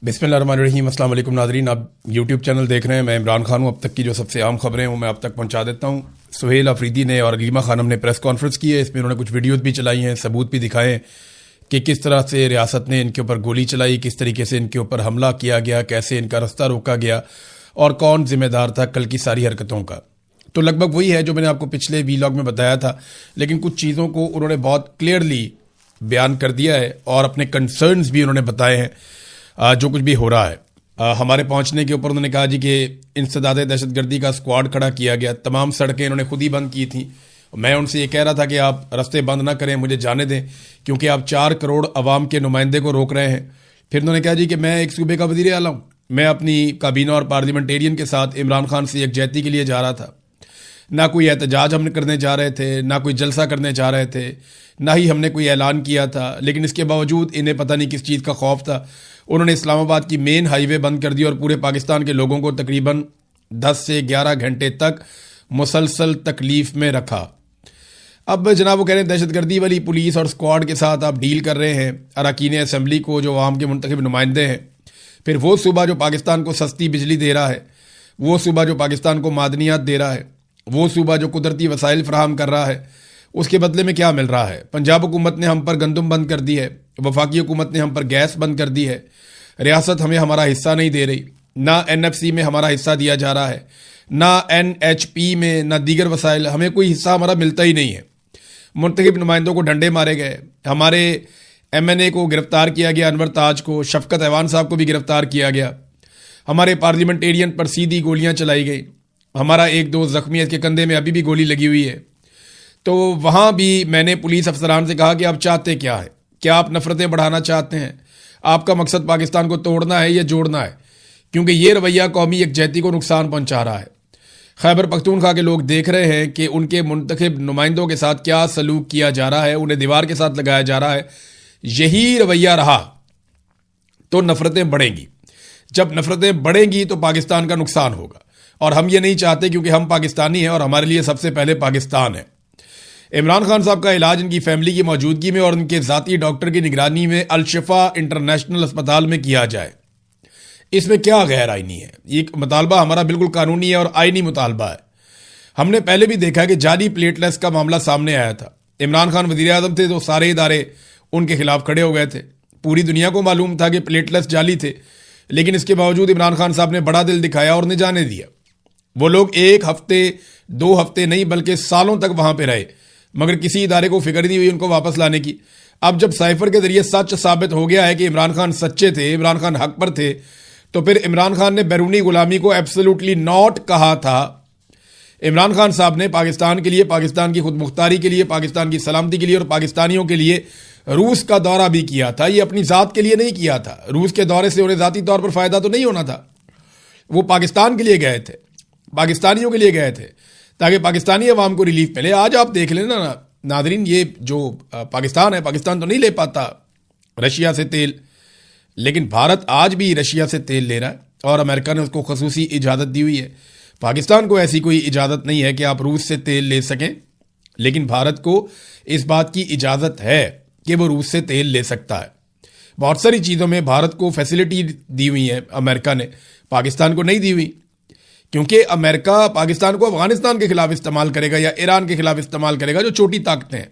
बिस्मिल्लाहिर्रहमानिर्रहीम। अस्सलाम वालेकुम नाज़रीन, आप यूट्यूब चैनल देख रहे हैं। मैं इमरान खान हूँ। अब तक की जो सबसे आम खबरें हैं वो मैं आप तक पहुँचा देता हूँ। सुहेल अफरीदी ने और अलीमा खानम ने प्रेस कॉन्फ्रेंस की है। इसमें उन्होंने कुछ वीडियोज़ भी चलाई हैं, सबूत भी दिखाए हैं कि किस तरह से रियासत ने इनके ऊपर गोली चलाई, किस तरीके से इनके ऊपर हमला किया गया, कैसे इनका रास्ता रोका गया और कौन जिम्मेदार था कल की सारी हरकतों का। तो लगभग वही है जो मैंने आपको पिछले वीलॉग में बताया था, लेकिन कुछ चीज़ों को उन्होंने बहुत क्लियरली बयान कर दिया है और अपने कंसर्न्स भी उन्होंने बताए हैं जो कुछ भी हो रहा है। हमारे पहुंचने के ऊपर उन्होंने कहा जी कि इंसदाद दहशतगर्दी का स्क्वाड खड़ा किया गया, तमाम सड़कें इन्होंने खुद ही बंद की थी। मैं उनसे ये कह रहा था कि आप रास्ते बंद ना करें, मुझे जाने दें, क्योंकि आप 4 करोड़ अवाम के नुमाइंदे को रोक रहे हैं। फिर उन्होंने कहा जी कि मैं एक सूबे का वज़ीर आला हूँ, मैं अपनी काबीना और पार्लियामेंटेरियन के साथ इमरान खान से यकजहती के लिए जा रहा था। ना कोई एहतजाज हम करने जा रहे थे, ना कोई जलसा करने जा रहे थे, ना ही हमने कोई ऐलान किया था, लेकिन इसके बावजूद इन्हें पता नहीं किस चीज़ का खौफ था। उन्होंने इस्लामाबाद की मेन हाईवे बंद कर दी और पूरे पाकिस्तान के लोगों को तकरीबन 10 से 11 घंटे तक मुसलसल तकलीफ में रखा। अब जनाब वो कह रहे हैं दहशतगर्दी वाली पुलिस और स्क्वाड के साथ आप डील कर रहे हैं अरकान असम्बली को, जो आवाम के मुंतखब नुमाइंदे हैं। फिर वो सूबा जो पाकिस्तान को सस्ती बिजली दे रहा है, वो सूबा जो पाकिस्तान को मादनियात दे रहा है, वो सूबा जो कुदरती वसाइल फराहम कर रहा है, उसके बदले में क्या मिल रहा है? पंजाब हुकूमत ने हम पर गंदम बंद कर दी है, वफाकी हुकूमत ने हम पर गैस बंद कर दी है, रियासत हमें हमारा हिस्सा नहीं दे रही, ना NFC में हमारा हिस्सा दिया जा रहा है, ना NHP में, ना दीगर वसाइल, हमें कोई हिस्सा हमारा मिलता ही नहीं है। मुंतखब नुमाइंदों को डंडे मारे गए, हमारे MNA को गिरफ्तार किया गया, अनवर ताज को, शफकत ऐवान साहब को भी गिरफ्तार किया गया, हमारे पार्लियामेंटेरियन पर सीधी गोलियां चलाई गई, हमारा एक दोस्त जख्मी है, इसके कंधे में अभी भी गोली लगी हुई है। तो वहाँ भी मैंने पुलिस अफसरान से कहा कि आप चाहते क्या है? क्या आप नफरतें बढ़ाना चाहते हैं? आपका मकसद पाकिस्तान को तोड़ना है या जोड़ना है? क्योंकि ये रवैया कौमी यकजहती को नुकसान पहुंचा रहा है। खैबर पख्तूनख्वा के लोग देख रहे हैं कि उनके मुंतखब नुमाइंदों के साथ क्या सलूक किया जा रहा है, उन्हें दीवार के साथ लगाया जा रहा है। यही रवैया रहा तो नफरतें बढ़ेंगी। जब नफरतें बढ़ेंगी तो पाकिस्तान का नुकसान होगा, और हम ये नहीं चाहते, क्योंकि हम पाकिस्तानी हैं और हमारे लिए सबसे पहले पाकिस्तान है। इमरान खान साहब का इलाज इनकी फैमिली की मौजूदगी में और उनके ज़ाती डॉक्टर की निगरानी में अल-शिफा इंटरनेशनल अस्पताल में किया जाए। इसमें क्या गैर आईनी है? ये मुतालबा हमारा बिल्कुल कानूनी है और आईनी मुतालबा है। हमने पहले भी देखा कि जाली प्लेटलेट्स का मामला सामने आया था। इमरान खान वज़ीर आज़म थे तो सारे इदारे उनके खिलाफ खड़े हो गए थे। पूरी दुनिया को मालूम था कि प्लेटलेट्स जाली थे, लेकिन इसके बावजूद इमरान खान साहब ने बड़ा दिल दिखाया और उन्हें जाने दिया। वो लोग 1 हफ्ते 2 हफ्ते नहीं बल्कि सालों तक वहां पर रहे, मगर किसी इदारे को फिक्र नहीं हुई उनको वापस लाने की। अब जब साइफर के जरिए सच साबित हो गया है कि इमरान खान सच्चे थे, इमरान खान हक पर थे, तो फिर इमरान खान ने बैरूनी गुलामी को एब्सोल्युटली नॉट कहा था। इमरान खान साहब ने पाकिस्तान के लिए, पाकिस्तान की खुद मुख्तारी के लिए, पाकिस्तान की सलामती के लिए और पाकिस्तानियों के लिए रूस का दौरा भी किया था। ये अपनी ज़ात के लिए नहीं किया था। रूस के दौरे से उन्हें ज़ाती तौर पर फ़ायदा तो नहीं होना था। वो पाकिस्तान के लिए गए थे, पाकिस्तानियों के लिए गए थे, ताकि पाकिस्तानी अवाम को रिलीफ मिले। आज आप देख लेना नादरीन, ये जो पाकिस्तान है, पाकिस्तान तो नहीं ले पाता रशिया से तेल, लेकिन भारत आज भी रशिया से तेल ले रहा है और अमेरिका ने उसको खसूसी इजाज़त दी हुई है। पाकिस्तान को ऐसी कोई इजाज़त नहीं है कि आप रूस से तेल ले सकें, लेकिन भारत को इस बात की इजाज़त है कि वो रूस से तेल ले सकता है। बहुत सारी चीज़ों में भारत को फैसिलिटी दी हुई है अमेरिका ने, पाकिस्तान को नहीं दी हुई, क्योंकि अमेरिका पाकिस्तान को अफगानिस्तान के खिलाफ इस्तेमाल करेगा या ईरान के खिलाफ इस्तेमाल करेगा, जो छोटी ताकतें हैं,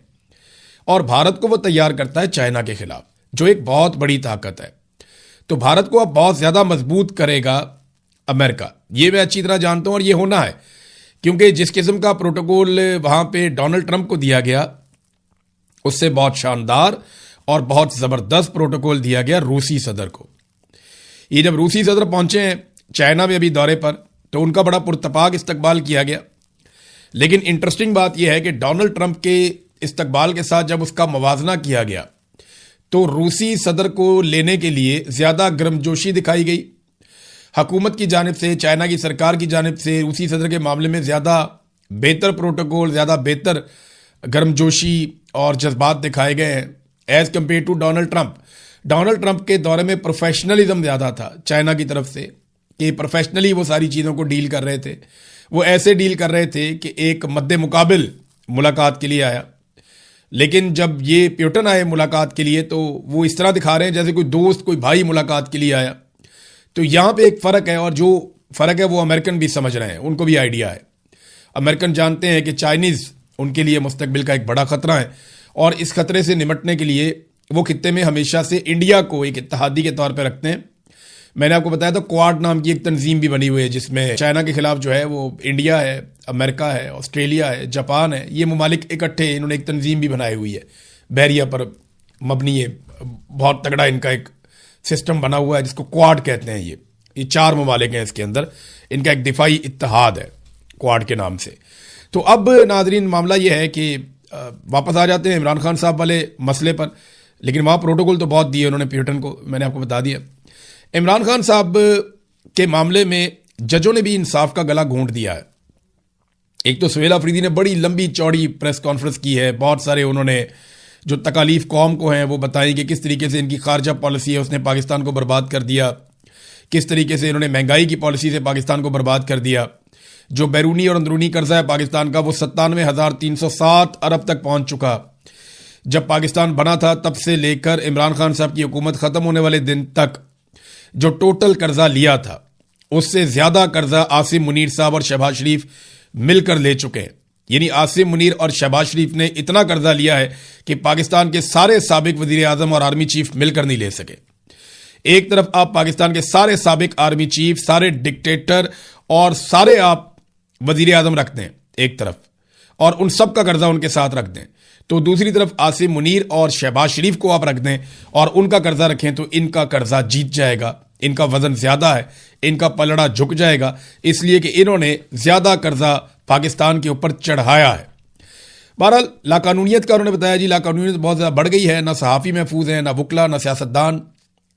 और भारत को वो तैयार करता है चाइना के खिलाफ, जो एक बहुत बड़ी ताकत है। तो भारत को अब बहुत ज़्यादा मजबूत करेगा अमेरिका, ये मैं अच्छी तरह जानता हूँ और ये होना है, क्योंकि जिस किस्म का प्रोटोकॉल वहाँ पे डोनाल्ड ट्रंप को दिया गया, उससे बहुत शानदार और बहुत ज़बरदस्त प्रोटोकॉल दिया गया रूसी सदर को। ये जब रूसी सदर पहुँचे हैं चाइना में अभी दौरे पर, तो उनका बड़ा पुरतपाक इस्तकबाल किया गया। लेकिन इंटरेस्टिंग बात यह है कि डोनाल्ड ट्रंप के इस्तकबाल के साथ जब उसका मवाजना किया गया, तो रूसी सदर को लेने के लिए ज़्यादा गर्मजोशी दिखाई गई। हुकूमत की जानिब से, चाइना की सरकार की जानिब से रूसी सदर के मामले में ज़्यादा बेहतर प्रोटोकॉल, ज़्यादा बेहतर गर्मजोशी और जज्बात दिखाए गए हैं as compared to Donald Trump. Donald Trump के दौरे में प्रोफेशनलिज्म ज़्यादा था चाइना की तरफ से, कि प्रोफेशनली वो सारी चीज़ों को डील कर रहे थे। वो ऐसे डील कर रहे थे कि एक मद्दे मुकाबिल मुलाकात के लिए आया, लेकिन जब ये प्यूटन आए मुलाकात के लिए, तो वो इस तरह दिखा रहे हैं जैसे कोई दोस्त, कोई भाई मुलाकात के लिए आया। तो यहां पे एक फर्क है, और जो फर्क है वो अमेरिकन भी समझ रहे हैं, उनको भी आइडिया है। अमेरिकन जानते हैं कि चाइनीज उनके लिए मुस्तकबिल का एक बड़ा खतरा है, और इस खतरे से निपटने के लिए वो खित्ते में हमेशा से इंडिया को एक इत्तेहादी के तौर पर रखते हैं। मैंने आपको बताया था क्वाड नाम की एक तंजीम भी बनी हुई है, जिसमें चाइना के खिलाफ जो है वो इंडिया है, अमेरिका है, ऑस्ट्रेलिया है, जापान है, ये ममालिक इकट्ठे इन्होंने एक तंजीम भी बनाई हुई है, बहरिया पर मबनी है, बहुत तगड़ा इनका एक सिस्टम बना हुआ है जिसको क्वाड कहते हैं। ये 4 ममालिक हैं इसके अंदर, इनका एक दिफाई इत्तेहाद है क्वाड के नाम से। तो अब नाजरीन मामला ये है कि वापस आ जाते हैं इमरान खान साहब वाले मसले पर, लेकिन वहाँ प्रोटोकॉल तो बहुत दिए उन्होंने प्यूटन को, मैंने आपको बता दिया। इमरान खान साहब के मामले में जजों ने भी इंसाफ का गला घोंट दिया है। एक तो सुहेल अफरीदी ने बड़ी लंबी चौड़ी प्रेस कॉन्फ्रेंस की है, बहुत सारे उन्होंने जो तकालीफ कौम को हैं वो बताई कि किस तरीके से इनकी खारजा पॉलिसी है उसने पाकिस्तान को बर्बाद कर दिया, किस तरीके से इन्होंने महंगाई की पॉलिसी से पाकिस्तान को बर्बाद कर दिया। जो बैरूनी और अंदरूनी कर्जा है पाकिस्तान का वो 97,307 अरब तक पहुंच चुका। जब पाकिस्तान बना था तब से लेकर इमरान खान साहब की हुकूमत खत्म होने वाले दिन तक जो टोटल कर्जा लिया था उससे ज्यादा कर्जा आसिम मुनीर साहब और शहबाज शरीफ मिलकर ले चुके हैं। यानी आसिम मुनीर और शहबाज शरीफ ने इतना कर्जा लिया है कि पाकिस्तान के सारे साबिक वजीर आजम और आर्मी चीफ मिलकर नहीं ले सके। एक तरफ आप पाकिस्तान के सारे साबिक आर्मी चीफ, सारे डिक्टेटर और सारे आप वजीर आजम रखते हैं एक तरफ, और उन सब का कर्जा उनके साथ रख दें, तो दूसरी तरफ आसिम मुनीर और शहबाज शरीफ को आप रख दें और उनका कर्जा रखें, तो इनका कर्जा जीत जाएगा। इनका वजन ज्यादा है, इनका पलड़ा झुक जाएगा, इसलिए कि इन्होंने ज्यादा कर्जा पाकिस्तान के ऊपर चढ़ाया है। बहरहाल लाकानूनियत का उन्होंने बताया जी, लाकानूनियत बहुत ज्यादा बढ़ गई है, ना सहाफ़ी महफूज है, ना वकला, ना सियासतदान।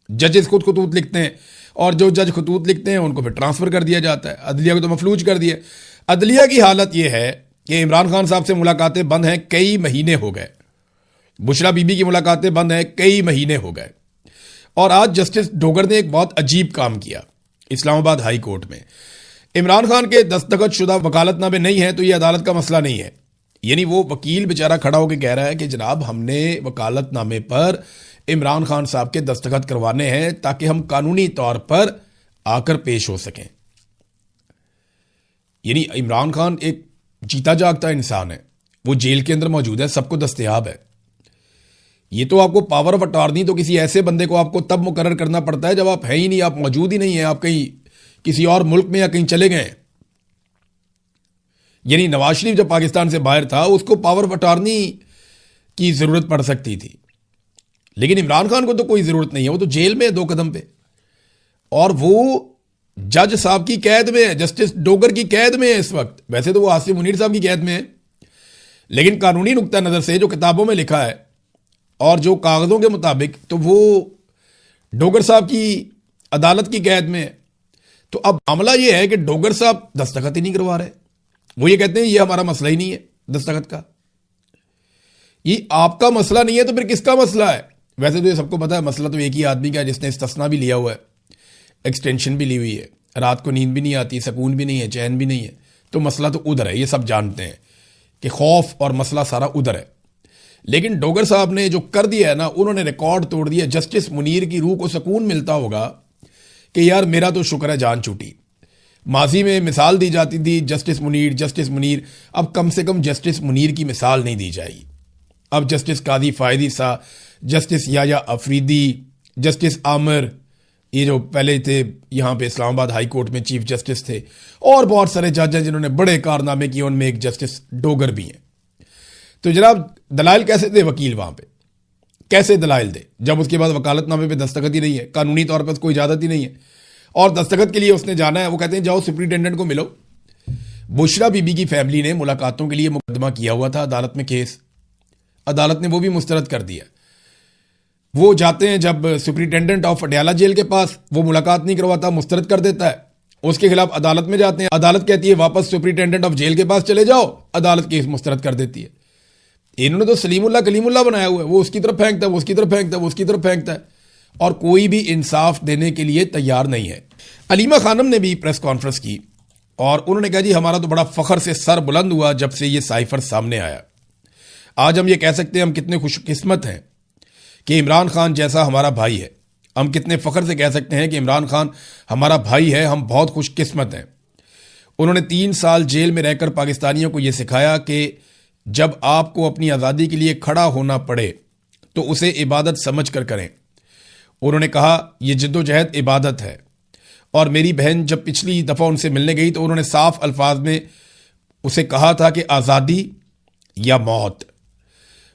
जजेस खुद खतूत लिखते हैं, और जो जज खतूत लिखते हैं उनको फिर ट्रांसफर कर दिया जाता है, अदलिया को तो मफलूज कर दिया। अदलिया की हालत यह है कि इमरान खान साहब से मुलाकातें बंद हैं, कई महीने हो गए। बुशरा बीबी की मुलाकातें बंद हैं, कई महीने हो गए। और आज जस्टिस डोगर ने एक बहुत अजीब काम किया इस्लामाबाद हाई कोर्ट में। इमरान खान के दस्तखत शुदा वकालतनामे नहीं है तो यह अदालत का मसला नहीं है। यानी वो वकील बेचारा खड़ा होकर कह रहा है कि जनाब हमने वकालतनामे पर इमरान खान साहब के दस्तखत करवाने हैं ताकि हम कानूनी तौर पर आकर पेश हो सकें। यानी इमरान खान एक जीता जागता इंसान है, वो जेल के अंदर मौजूद है, सबको दस्तयाब है। ये तो आपको पावर ऑफ अटॉर्नी तो किसी ऐसे बंदे को आपको तब मुकर्रर करना पड़ता है जब आप है ही नहीं, आप मौजूद ही नहीं है, आप कहीं किसी और मुल्क में या कहीं चले गए। यानी नवाज शरीफ जब पाकिस्तान से बाहर था उसको पावर ऑफ अटॉर्नी की जरूरत पड़ सकती थी, लेकिन इमरान खान को तो कोई जरूरत नहीं है, वो तो जेल में है 2 कदम पे, और वो जज साहब की कैद में है, जस्टिस डोगर की कैद में है इस वक्त। वैसे तो वो आसिम मुनीर साहब की कैद में है, लेकिन कानूनी नुक्ता नजर से जो किताबों में लिखा है और जो कागजों के मुताबिक तो वो डोगर साहब की अदालत की कैद में है। तो अब मामला यह है कि डोगर साहब दस्तखत ही नहीं करवा रहे। वो ये कहते हैं ये हमारा मसला ही नहीं है दस्तखत का, ये आपका मसला नहीं है तो फिर किसका मसला है? वैसे तो ये सबको पता है मसला तो एक ही आदमी का है जिसने इस्तिस्ना भी लिया हुआ है, एक्सटेंशन भी ली हुई है, रात को नींद भी नहीं आती, सुकून भी नहीं है, चैन भी नहीं है, तो मसला तो उधर है। ये सब जानते हैं कि खौफ और मसला सारा उधर है। लेकिन डोगर साहब ने जो कर दिया है ना, उन्होंने रिकॉर्ड तोड़ दिया। जस्टिस मुनीर की रूह को सुकून मिलता होगा कि यार मेरा तो शुक्र है जान छूटी। माजी में मिसाल दी जाती थी जस्टिस मुनीर, अब कम से कम जस्टिस मुनीर की मिसाल नहीं दी जाएगी। अब जस्टिस कादी फायदी सा, जस्टिस याया अफरीदी, जस्टिस आमिर, ये जो पहले थे यहाँ पे इस्लामाबाद हाई कोर्ट में चीफ जस्टिस थे, और बहुत सारे जज हैं जिन्होंने बड़े कारनामे किए, उनमें एक जस्टिस डोगर भी हैं। तो जनाब दलाइल कैसे दे वकील वहां पे, कैसे दलाइल दे जब उसके बाद वकालतनामे पे दस्तखत ही नहीं है, कानूनी तौर पर कोई इजाजत ही नहीं है, और दस्तखत के लिए उसने जाना है। वो कहते हैं जाओ सुप्रिंटेंडेंट को मिलो। बुशरा बीबी की फैमिली ने मुलाकातों के लिए मुकदमा किया हुआ था अदालत में केस, अदालत ने वो भी मुस्तरद कर दिया। वो जाते हैं जब सुप्रिंटेंडेंट ऑफ अडयाला जेल के पास, वो मुलाकात नहीं करवाता, मुस्तरद कर देता है। उसके खिलाफ अदालत में जाते हैं, अदालत कहती है वापस सुप्रिंटेंडेंट ऑफ जेल के पास चले जाओ, अदालत केस मुस्तरद कर देती है। इन्होंने तो सलीमुल्लाह कलीमुल्लाह बनाया हुआ है, वो उसकी तरफ फेंकता है, वो उसकी तरफ फेंकता है, वो उसकी तरफ फेंकता है, और कोई भी इंसाफ देने के लिए तैयार नहीं है। अलीमा खानम ने भी प्रेस कॉन्फ्रेंस की और उन्होंने कहा जी हमारा तो बड़ा फख्र से सर बुलंद हुआ जब से ये साइफर सामने आया। आज हम ये कह सकते हैं हम कितने खुशकिस्मत हैं कि इमरान खान जैसा हमारा भाई है, हम कितने फख्र से कह सकते हैं कि इमरान खान हमारा भाई है, हम बहुत खुशकिस्मत हैं। उन्होंने 3 साल जेल में रहकर पाकिस्तानियों को यह सिखाया कि जब आपको अपनी आज़ादी के लिए खड़ा होना पड़े तो उसे इबादत समझ कर करें। उन्होंने कहा यह जद्दोजहद इबादत है। और मेरी बहन जब पिछली दफ़ा उनसे मिलने गई तो उन्होंने साफ अल्फाज में उसे कहा था कि आज़ादी या मौत।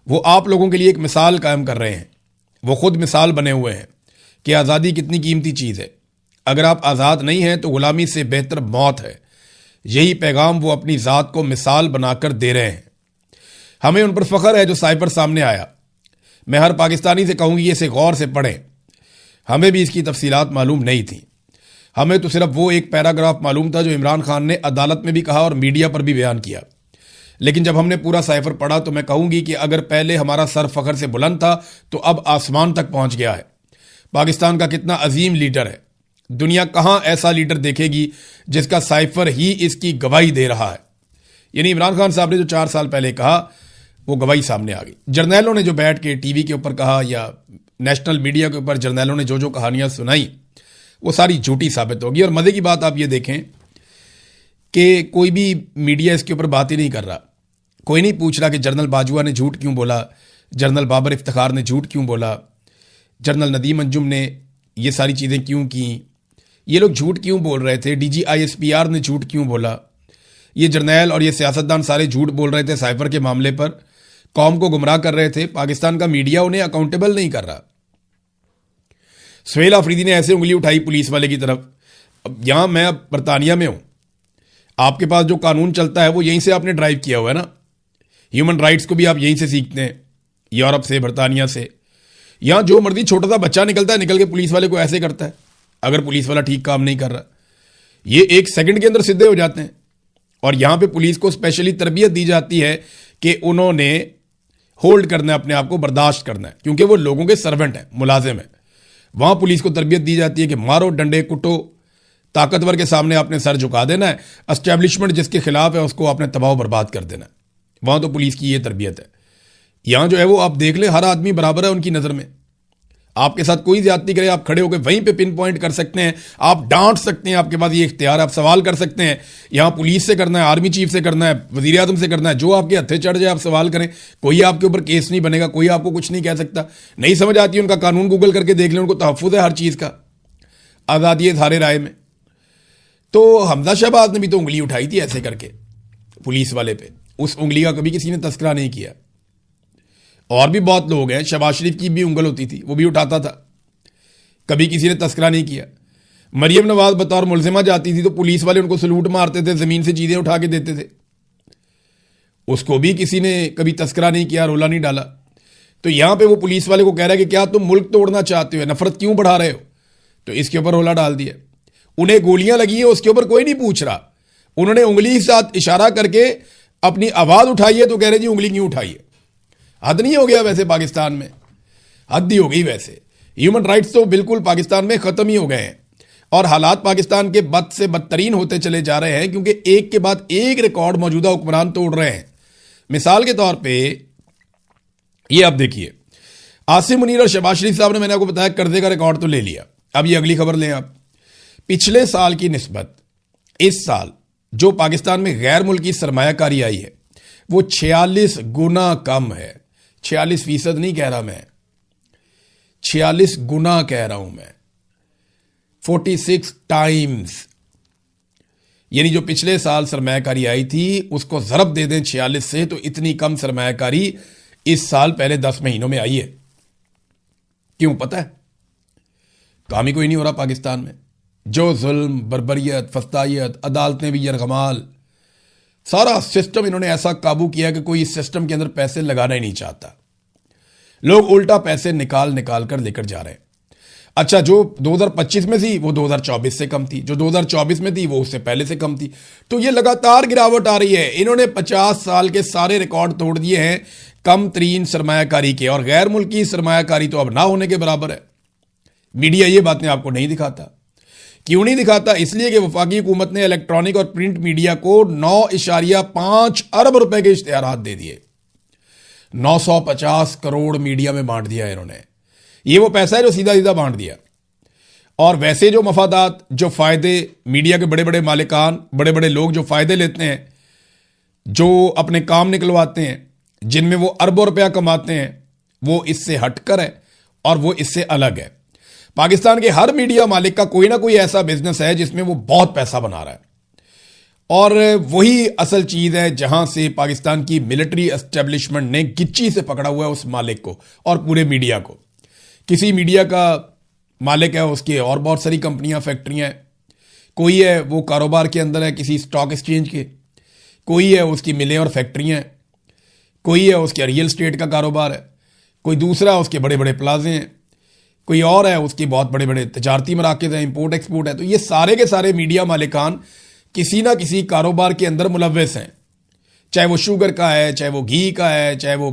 वो आप लोगों के लिए एक मिसाल कायम कर रहे हैं, वो खुद मिसाल बने हुए हैं कि आज़ादी कितनी कीमती चीज़ है। अगर आप आज़ाद नहीं हैं तो गुलामी से बेहतर मौत है। यही पैगाम वो अपनी ज़ात को मिसाल बनाकर दे रहे हैं। हमें उन पर फ़ख्र है जो साइबर सामने आया। मैं हर पाकिस्तानी से कहूँगी इसे गौर से पढ़ें। हमें भी इसकी तफसीलात मालूम नहीं थी। हमें तो सिर्फ वो एक पैराग्राफ मालूम था जो इमरान खान ने अदालत में भी कहा और मीडिया पर भी बयान किया। लेकिन जब हमने पूरा साइफर पढ़ा तो मैं कहूँगी कि अगर पहले हमारा सर फ़ख्र से बुलंद था तो अब आसमान तक पहुँच गया है। पाकिस्तान का कितना अजीम लीडर है। दुनिया कहाँ ऐसा लीडर देखेगी जिसका साइफर ही इसकी गवाही दे रहा है। यानी इमरान खान साहब ने जो 4 साल पहले कहा वो गवाही सामने आ गई। जर्नैलों ने जो बैठ के टीवी के ऊपर कहा या नेशनल मीडिया के ऊपर जर्नैलों ने जो जो कहानियां सुनाई वो सारी झूठी साबित होगी। और मजे की बात आप ये देखें कि कोई भी मीडिया इसके ऊपर बात ही नहीं कर रहा। कोई नहीं पूछ रहा कि जनरल बाजवा ने झूठ क्यों बोला, जनरल बाबर इफ्तिखार ने झूठ क्यों बोला, जनरल नदीम अंजुम ने ये सारी चीज़ें क्यों की, ये लोग झूठ क्यों बोल रहे थे, DGISPR ने झूठ क्यों बोला। ये जर्नैल और ये सियासतदान सारे झूठ बोल रहे थे साइफर के मामले पर, कौम को गुमराह कर रहे थे। पाकिस्तान का मीडिया उन्हें अकाउंटेबल नहीं कर रहा। सुहेल अफरीदी ने ऐसे उंगली उठाई पुलिस वाले की तरफ। अब यहां मैं अब बरतानिया में हूं, आपके पास जो कानून चलता है वो यहीं से आपने ड्राइव किया हुआ है ना। ह्यूमन राइट्स को भी आप यहीं से सीखते हैं, यूरोप से, बरतानिया से। यहां जो मर्जी छोटा सा बच्चा निकलता है, निकल के पुलिस वाले को ऐसे करता है अगर पुलिस वाला ठीक काम नहीं कर रहा। ये 1 सेकंड के अंदर सीधे हो जाते हैं। और यहां पे पुलिस को स्पेशली तरबियत दी जाती है कि उन्होंने होल्ड करना है, अपने आप को बर्दाश्त करना है, क्योंकि वो लोगों के सर्वेंट हैं, मुलाजिम है। वहां पुलिस को तरबियत दी जाती है कि मारो, डंडे, कुटो, ताकतवर के सामने आपने सर झुका देना है, एस्टेब्लिशमेंट जिसके खिलाफ है उसको आपने तबाह बर्बाद कर देना है। वहां तो पुलिस की ये तरबियत है। यहां जो है वो आप देख ले, हर आदमी बराबर है उनकी नजर में। आपके साथ कोई ज्यादती करे, आप खड़े होकर वहीं पे पिन पॉइंट कर सकते हैं, आप डांट सकते हैं, आपके पास ये इख्तियार है, आप सवाल कर सकते हैं। यहां पुलिस से करना है, आर्मी चीफ से करना है, वजीर आजम से करना है, जो आपके हत्थे चढ़ जाए आप सवाल करें। कोई आपके ऊपर केस नहीं बनेगा, कोई आपको कुछ नहीं कह सकता। नहीं समझ आती उनका कानून गूगल करके देख लें, उनको तहफ्फुज़ है हर चीज का, आजादी है सारे राय में। तो हमजा शहबाज ने भी तो उंगली उठाई थी ऐसे करके पुलिस वाले पे, उस उंगली का कभी किसी ने तस्करा नहीं किया। और भी बहुत लोग हैं, शहबाज शरीफ की भी उंगल होती थी, वो भी उठाता था, कभी किसी ने तस्करा नहीं किया। मरियम नवाज बतौर मुलजिमा जाती थी तो पुलिस वाले उनको सलूट मारते थे, जमीन से चीजें उठा के देते थे, उसको भी किसी ने कभी तस्करा नहीं किया, रोला नहीं डाला। तो यहां पे वो पुलिस वाले को कह रहा है कि क्या तुम मुल्क तोड़ना चाहते हो, नफरत क्यों बढ़ा रहे हो, तो इसके ऊपर रोला डाल दिया। उन्हें गोलियां लगी है, उसके ऊपर कोई नहीं पूछ रहा। उन्होंने उंगली के साथ इशारा करके अपनी आवाज उठाई है तो कह रहे जी उंगली क्यों उठाई है। हद नहीं हो गया वैसे पाकिस्तान में, हद ही हो गई वैसे। ह्यूमन राइट्स तो बिल्कुल पाकिस्तान में खत्म ही हो गए हैं और हालात पाकिस्तान के बद से बदतरीन होते चले जा रहे हैं, क्योंकि एक के बाद एक रिकॉर्ड मौजूदा हुक्मरान तोड़ रहे हैं। मिसाल के तौर पे ये आप देखिए, आसिम मुनीर और शहबाज शरीफ साहब ने, मैंने आपको बताया, कर्जे का रिकॉर्ड तो ले लिया। अब ये अगली खबर लें आप, पिछले साल की निस्बत इस साल जो पाकिस्तान में गैर मुल्की सरमायाकारी आई है वो 46 गुना कम है। 46% नहीं कह रहा मैं, 46 गुना कह रहा हूं मैं, 46 टाइम्स। यानी जो पिछले साल सरमायाकारी आई थी उसको ज़रब दे दें 46 से, तो इतनी कम सरमायाकारी इस साल पहले 10 महीनों में आई है। क्यों पता है? काम ही कोई नहीं हो रहा पाकिस्तान में। जो जुल्म, बर्बरियत, फस्तायत, अदालतें भी यरगमाल, सारा सिस्टम इन्होंने ऐसा काबू किया कि कोई इस सिस्टम के अंदर पैसे लगाना ही नहीं चाहता। लोग उल्टा पैसे निकाल निकाल कर लेकर जा रहे हैं। अच्छा, जो 2025 में थी वो 2024 से कम थी, जो 2024 में थी वो उससे पहले से कम थी। तो ये लगातार गिरावट आ रही है। इन्होंने 50 साल के सारे रिकॉर्ड तोड़ दिए हैं कम तरीन सरमायाकारी के, और गैर मुल्की सरमायाकारी तो अब ना होने के बराबर है। मीडिया ये बातें आपको नहीं दिखाता। क्यों नहीं दिखाता? इसलिए कि वफाकी हुकूमत ने इलेक्ट्रॉनिक और प्रिंट मीडिया को 9.5 अरब रुपए के इश्तिहारात दे दिए। 950 करोड़ मीडिया में बांट दिया इन्होंने। ये वो पैसा है जो सीधा सीधा बांट दिया। और वैसे जो मफादात, जो फायदे मीडिया के बड़े बड़े मालिकान, बड़े बड़े लोग जो फायदे लेते हैं, जो अपने काम निकलवाते हैं, जिनमें वो अरबों रुपया कमाते हैं, वो इससे हटकर है और वो इससे अलग है। पाकिस्तान के हर मीडिया मालिक का कोई ना कोई ऐसा बिजनेस है जिसमें वो बहुत पैसा बना रहा है, और वही असल चीज है जहां से पाकिस्तान की मिलिट्री एस्टेब्लिशमेंट ने गिच्ची से पकड़ा हुआ है उस मालिक को और पूरे मीडिया को। किसी मीडिया का मालिक है, उसके और बहुत सारी कंपनियां, फैक्ट्रियां हैं। कोई है वो कारोबार के अंदर है किसी स्टॉक एक्सचेंज के, कोई है उसकी मिलें और फैक्ट्रियां हैं, कोई है उसके रियल एस्टेट का कारोबार है, कोई दूसरा उसके बड़े बड़े प्लाजे हैं, कोई और है उसके बहुत बड़े बड़े तजारती मराकज़ हैं, इंपोर्ट एक्सपोर्ट है। तो ये सारे के सारे मीडिया मालिकान किसी ना किसी कारोबार के अंदर मुलव्वस हैं, चाहे वो शुगर का है, चाहे वो घी का है, चाहे वो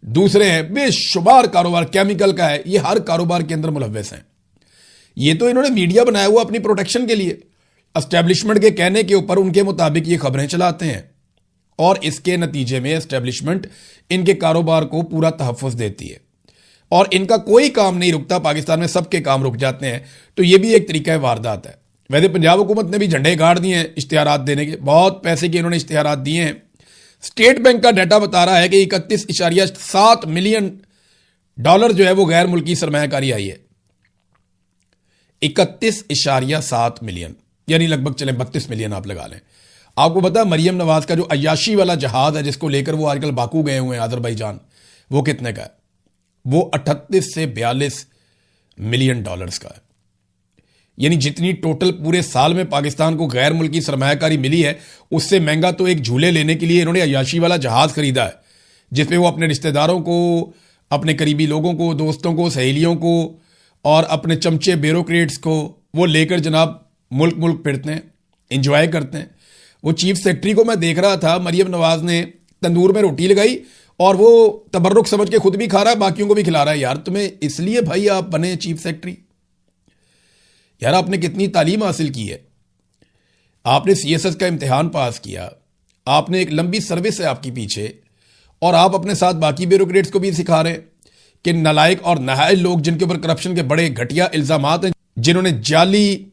दूसरे हैं, बेशुमार कारोबार, केमिकल का है, ये हर कारोबार के अंदर मुलव्वस हैं। ये तो इन्होंने मीडिया बनाया हुआ अपनी प्रोटेक्शन के लिए, एस्टेब्लिशमेंट के कहने के ऊपर उनके मुताबिक ये खबरें चलाते हैं, और इसके नतीजे में एस्टेब्लिशमेंट इनके कारोबार को पूरा तहफ़्फ़ुज़ देती है और इनका कोई काम नहीं रुकता। पाकिस्तान में सबके काम रुक जाते हैं। तो ये भी एक तरीका वारदात है। वैसे पंजाब हुकूमत ने भी झंडे गाड़ दिए हैं इश्तिहारात देने के, बहुत पैसे के इन्होंने इश्तिहारात दिए हैं। स्टेट बैंक का डाटा बता रहा है कि 31.7 मिलियन डॉलर जो है वो गैर मुल्की सरमायाकारी आई है। 31.7 मिलियन, यानी लगभग चले 32 मिलियन आप लगा लें। आपको पता है मरियम नवाज का जो अय्याशी वाला जहाज है जिसको लेकर वो आजकल बाकू गए हुए हैं अजरबैजान, वो कितने का है? वो 38 से 42 मिलियन डॉलर्स का है। यानी जितनी टोटल पूरे साल में पाकिस्तान को गैर मुल्की सरमायाकारी मिली है, उससे महंगा तो एक झूले लेने के लिए इन्होंने अय्याशी वाला जहाज खरीदा है, जिसमें वो अपने रिश्तेदारों को, अपने करीबी लोगों को, दोस्तों को, सहेलियों को और अपने चमचे ब्यूरोक्रेट्स को वो लेकर जनाब मुल्क मुल्क फिरते हैं, इंजॉय करते हैं। वो चीफ सेक्रेटरी को मैं देख रहा था, मरियम नवाज ने तंदूर में रोटी लगाई और वो तबर्रुक समझ के खुद भी खा रहा है, बाकियों को भी खिला रहा है। यार तुम्हें इसलिए भाई आप बने चीफ सेक्रेटरी? यार आपने कितनी तालीम हासिल की है, आपने सीएसएस का इम्तिहान पास किया, आपने एक लंबी सर्विस है आपकी पीछे, और आप अपने साथ बाकी ब्यूरोक्रेट्स को भी सिखा रहे हैं कि नालायक और नाहल लोग जिनके ऊपर करप्शन के बड़े घटिया इल्जामात हैं, जिन्होंने जाली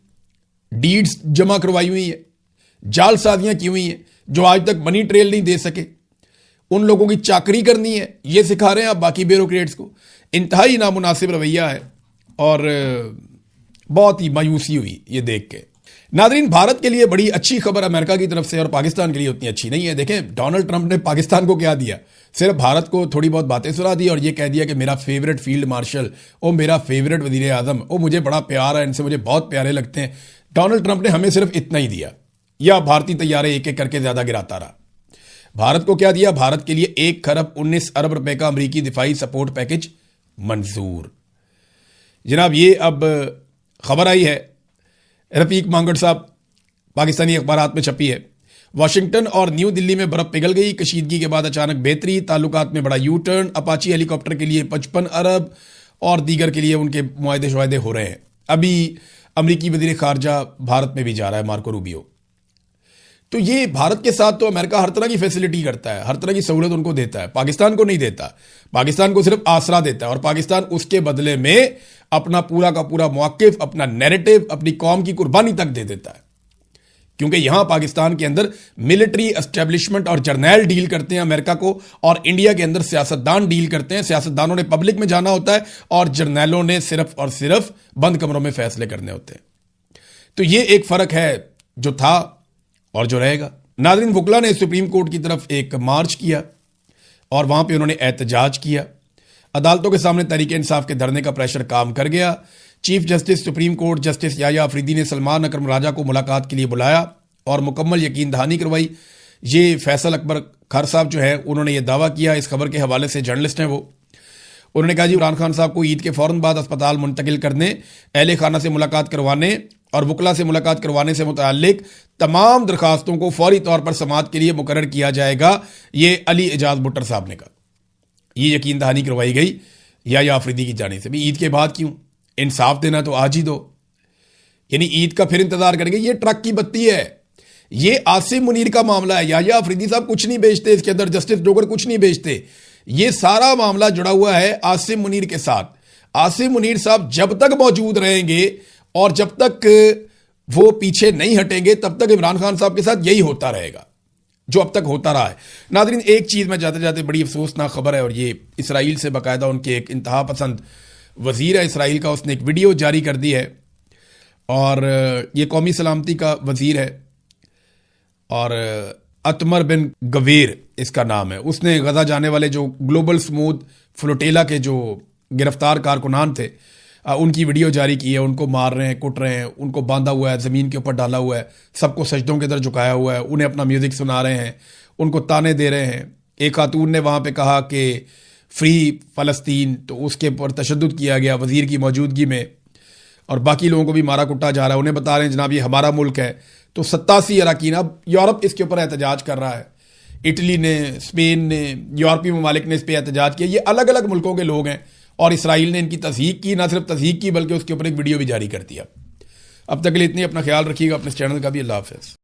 डीड्स जमा करवाई हुई है, जाल साजियां की हुई हैं, जो आज तक मनी ट्रेल नहीं दे सके, उन लोगों की चाकरी करनी है, ये सिखा रहे हैं आप बाकी ब्यूरोक्रेट्स को। इंतहाई नामुनासिब रवैया है और बहुत ही मायूसी हुई ये देख के। नादरीन, भारत के लिए बड़ी अच्छी खबर अमेरिका की तरफ से, और पाकिस्तान के लिए उतनी अच्छी नहीं है। देखें, डोनाल्ड ट्रंप ने पाकिस्तान को क्या दिया? सिर्फ भारत को थोड़ी बहुत बातें सुना दी और ये कह दिया कि मेरा फेवरेट फील्ड मार्शल, ओ मेरा फेवरेट वजीर आजम, ओ मुझे बड़ा प्यार है इनसे, मुझे बहुत प्यारे लगते हैं। डोनाल्ड ट्रंप ने हमें सिर्फ इतना ही दिया, या भारतीय तैयारे एक एक करके ज्यादा गिराता रहा। भारत को क्या दिया? भारत के लिए 1 खरब 19 अरब रुपए का अमेरिकी दिफाई सपोर्ट पैकेज मंजूर। जनाब, ये अब खबर आई है, रफीक मांगड़ साहब, पाकिस्तानी अखबारात में छपी है। वाशिंगटन और न्यू दिल्ली में बर्फ पिघल गई, कशीदगी के बाद अचानक बेहतरी, ताल्लुकात में बड़ा यू टर्न, अपाची हेलीकॉप्टर के लिए 55 अरब और दीगर के लिए उनके मुआहदे शुआहदे हो रहे हैं। अभी अमरीकी वजीर खारजा भारत में भी जा रहा है, मार्को रूबियो। तो ये भारत के साथ तो अमेरिका हर तरह की फैसिलिटी करता है, हर तरह की सहूलत उनको देता है, पाकिस्तान को नहीं देता। पाकिस्तान को सिर्फ आसरा देता है और पाकिस्तान उसके बदले में अपना पूरा का पूरा मौक़िफ़, अपना नैरेटिव, अपनी कौम की कुर्बानी तक दे देता है। क्योंकि यहां पाकिस्तान के अंदर मिलिट्री एस्टेब्लिशमेंट और जर्नैल डील करते हैं अमेरिका को, और इंडिया के अंदर सियासतदान डील करते हैं। सियासतदानों ने पब्लिक में जाना होता है और जर्नैलों ने सिर्फ और सिर्फ बंद कमरों में फैसले करने होते हैं। तो ये एक फर्क है जो था और जो रहेगा। नाज़रीन, वकला ने सुप्रीम कोर्ट की तरफ एक मार्च किया और वहां पे उन्होंने एहतजाज किया। अदालतों के सामने तहरीक इंसाफ के धरने का प्रेशर काम कर गया। Chief justice supreme court justice Yahya Afridi ने सलमान अकरम राजा को मुलाकात के लिए बुलाया और मुकम्मल यकीन दहानी करवाई। ये फैसल अकबर खर साहब जो है, उन्होंने ये दावा किया, इस खबर के हवाले से जर्नलिस्ट हैं वो, उन्होंने कहा जी इमरान खान साहब को ईद के फ़ौरन बाद अस्पताल मुंतकिल करने, अहले खाना से मुलाकात करवाने और वकला से मुलाकात करवाने से मुताल्लिक तमाम दरखास्तों को फौरी तौर पर समाअत के लिए मुकर्रर किया जाएगा। ये अली एजाज भुट्टर साहब ने कहा। ये यकीन दहानी करवाई गई या अफरीदी की जाने से भी। ईद के बाद क्यों? इंसाफ देना तो आज ही दो, यानी ईद का फिर इंतजार करेंगे। ये ट्रक की बत्ती है, ये आसिम मुनीर का मामला है। या अफरीदी साहब कुछ नहीं बेचते इसके अंदर, जस्टिस डोगर कुछ नहीं बेचते। ये सारा मामला जुड़ा हुआ है आसिम मुनीर के साथ। आसिम मुनीर साहब जब तक मौजूद रहेंगे और जब तक वो पीछे नहीं हटेंगे तब तक इमरान खान साहब के साथ यही होता रहेगा जो अब तक होता रहा है। नाज़रीन, एक चीज़ में जाते जाते बड़ी अफसोसनाक खबर है, और ये इसराइल से बाकायदा उनके एक इंतहा पसंद वज़ीर है इसराइल का, उसने एक वीडियो जारी कर दी है, और ये कौमी सलामती का वज़ीर है, और अतमर बिन गवीर इसका नाम है। उसने गजा जाने वाले जो ग्लोबल स्मूथ फ्लोटेला के जो गिरफ्तार कारकुनान थे उनकी वीडियो जारी की है। उनको मार रहे हैं, कुट रहे हैं, उनको बांधा हुआ है, ज़मीन के ऊपर डाला हुआ है, सबको सजदों के तरफ झुकाया हुआ है, उन्हें अपना म्यूज़िक सुना रहे हैं, उनको ताने दे रहे हैं। एक खातून ने वहाँ पे कहा कि फ्री फ़लस्तीन, तो उसके ऊपर तशद्दुद किया गया वज़ीर की मौजूदगी में, और बाकी लोगों को भी मारा कुटा जा रहा है। उन्हें बता रहे हैं जनाब ये हमारा मुल्क है। तो 87 अरकान, अब यूरोप इसके ऊपर एहतजाज कर रहा है, इटली ने, स्पेन ने, यूरोपीय ममालिक ने इस पर एहतजाज किया। ये अलग अलग मुल्कों के लोग हैं, और इसराइल ने इनकी तस्दीक की, ना सिर्फ तस्दीक की बल्कि उसके ऊपर एक वीडियो भी जारी कर दिया। अब तक के लिए इतनी, अपना ख्याल रखिएगा, अपने चैनल का भी। अल्लाह हाफ़िज़।